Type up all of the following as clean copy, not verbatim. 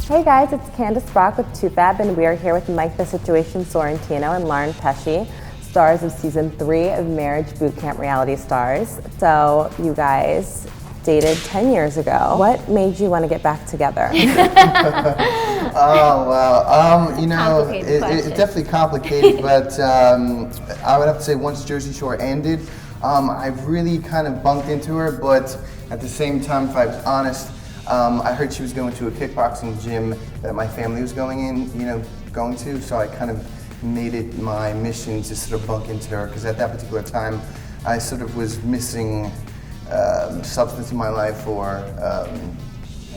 Hey guys, it's Candice Brock with Toofab, and we are here with Mike The Situation Sorrentino and Lauren Pesce, stars of season 3 of Marriage Boot Camp Reality Stars. So you guys dated 10 years ago. What made you want to get back together? Oh, wow. You know, it's definitely complicated, but I would have to say once Jersey Shore ended, I really kind of bumped into her, but at the same time, if I was honest, I heard she was going to a kickboxing gym that my family was going to, so I kind of made it my mission to sort of bump into her, because at that particular time, I sort of was missing substance in my life, or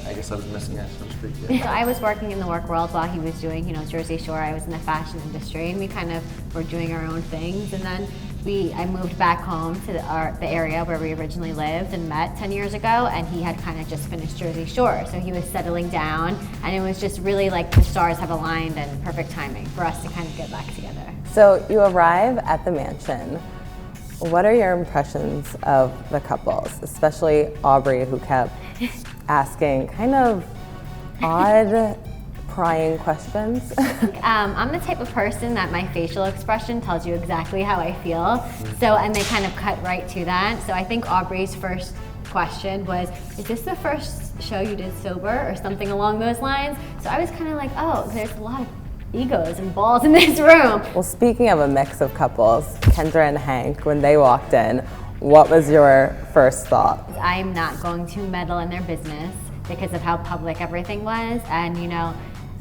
I guess I was missing her, so to speak. Yeah. So I was working in the work world while he was doing, Jersey Shore. I was in the fashion industry, and we kind of were doing our own things. And then I moved back home to the area where we originally lived and met 10 years ago, and he had kind of just finished Jersey Shore. So he was settling down, and it was just really like the stars have aligned and perfect timing for us to kind of get back together. So you arrive at the mansion. What are your impressions of the couples, especially Aubrey, who kept asking kind of odd, prying questions? I'm the type of person that my facial expression tells you exactly how I feel. So, and they kind of cut right to that. So I think Aubrey's first question was, is this the first show you did sober, or something along those lines? So I was kind of like, oh, there's a lot of egos and balls in this room. Well, speaking of a mix of couples, Kendra and Hank, when they walked in, what was your first thought? I'm not going to meddle in their business because of how public everything was, and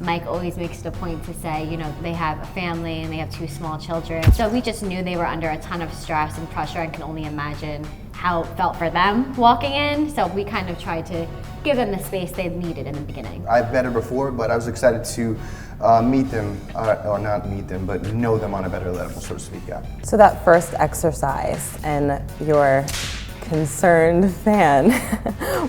Mike always makes it a point to say, they have a family and they have 2 small children. So we just knew they were under a ton of stress and pressure, and can only imagine how it felt for them walking in. So we kind of tried to give them the space they needed in the beginning. I've met her before, but I was excited to meet them, or not meet them, but know them on a better level, so to speak, yeah. So that first exercise, and your concerned fan,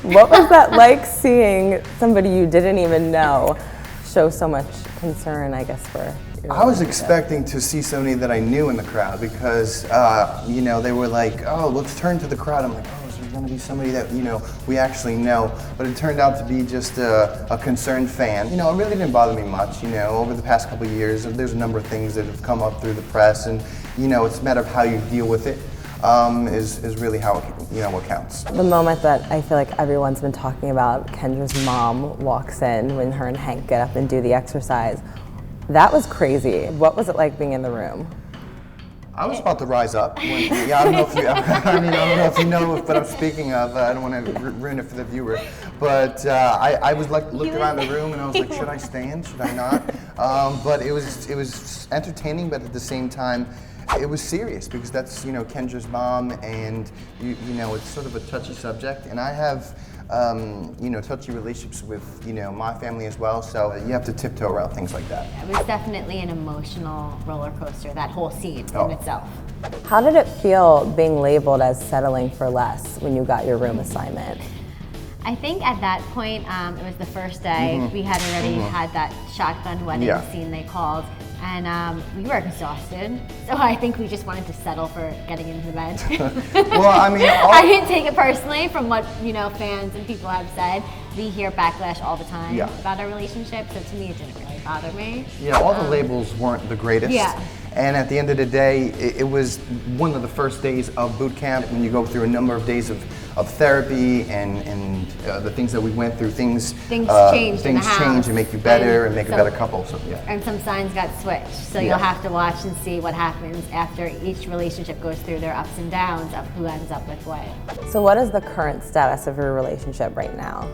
what was that like, seeing somebody you didn't even know show so much concern, I guess, for your I was expecting to see somebody that I knew in the crowd, because, they were like, oh, let's turn to the crowd. I'm like, oh, is there going to be somebody that, we actually know? But it turned out to be just a concerned fan. It really didn't bother me much. Over the past couple of years, there's a number of things that have come up through the press, and, it's a matter of how you deal with it. Is really how what counts. The moment that I feel like everyone's been talking about, Kendra's mom walks in when her and Hank get up and do the exercise. That was crazy. What was it like being in the room? I was about to rise up. I don't know if you, I don't know if you know what I'm speaking of. I don't want to ruin it for the viewer. But I was like, looked around the room and I was like, should I stand? Should I not? But it was entertaining, but at the same time, it was serious, because that's, Kendra's mom, and it's sort of a touchy subject, and I have, touchy relationships with, my family as well, so you have to tiptoe around things like that. It was definitely an emotional roller coaster, that whole scene in itself. How did it feel being labeled as settling for less when you got your room assignment? I think at that point, it was the first day, we had already had that shotgun wedding scene they called, and we were exhausted, so I think we just wanted to settle for getting into the bed. Well, I mean, I didn't take it personally from what fans and people have said. We hear backlash all the time about our relationship, so to me it didn't really bother me. Yeah, all the labels weren't the greatest. Yeah. And at the end of the day, it was one of the first days of boot camp, when you go through a number of days of therapy and the things that we went through. Things change and make you better and make a better couple. So yeah. And some signs got switched, so you'll have to watch and see what happens after each relationship goes through their ups and downs of who ends up with what. So what is the current status of your relationship right now?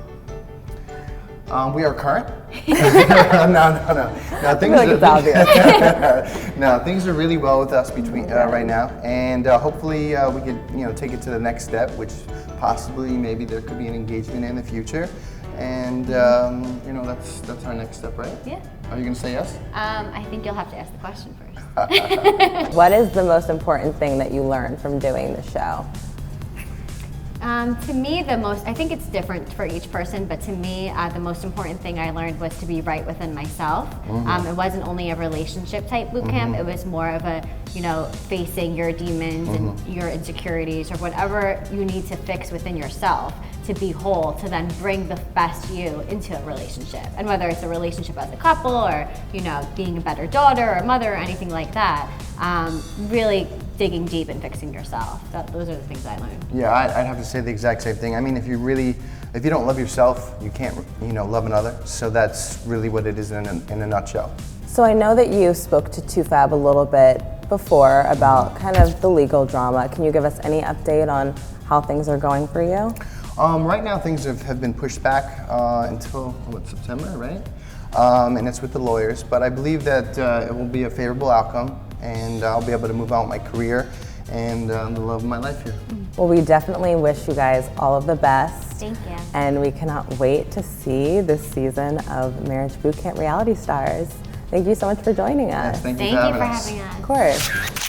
We are current. No. Things like it's obvious. No, things are really well with us between right now, and hopefully we could take it to the next step, which possibly maybe there could be an engagement in the future, and that's our next step, right? Yeah. Are you gonna say yes? I think you'll have to ask the question first. What is the most important thing that you learned from doing the show? To me, I think it's different for each person, but to me, the most important thing I learned was to be right within myself. It wasn't only a relationship type boot camp, it was more of a, facing your demons and your insecurities or whatever you need to fix within yourself to be whole, to then bring the best you into a relationship. And whether it's a relationship as a couple or, being a better daughter or mother or anything like that, really digging deep and fixing yourself. Those are the things I learned. Yeah, I'd have to say the exact same thing. I mean, if you don't love yourself, you can't, love another. So that's really what it is in a nutshell. So I know that you spoke to Toofab a little bit before about kind of the legal drama. Can you give us any update on how things are going for you? Right now things have been pushed back until, September, right? And it's with the lawyers, but I believe that it will be a favorable outcome and I'll be able to move on with my career and the love of my life here. Well, we definitely wish you guys all of the best. Thank you. And we cannot wait to see this season of Marriage Boot Camp Reality Stars. Thank you so much for joining us. Yes, thank you for for having us. having us. Of course.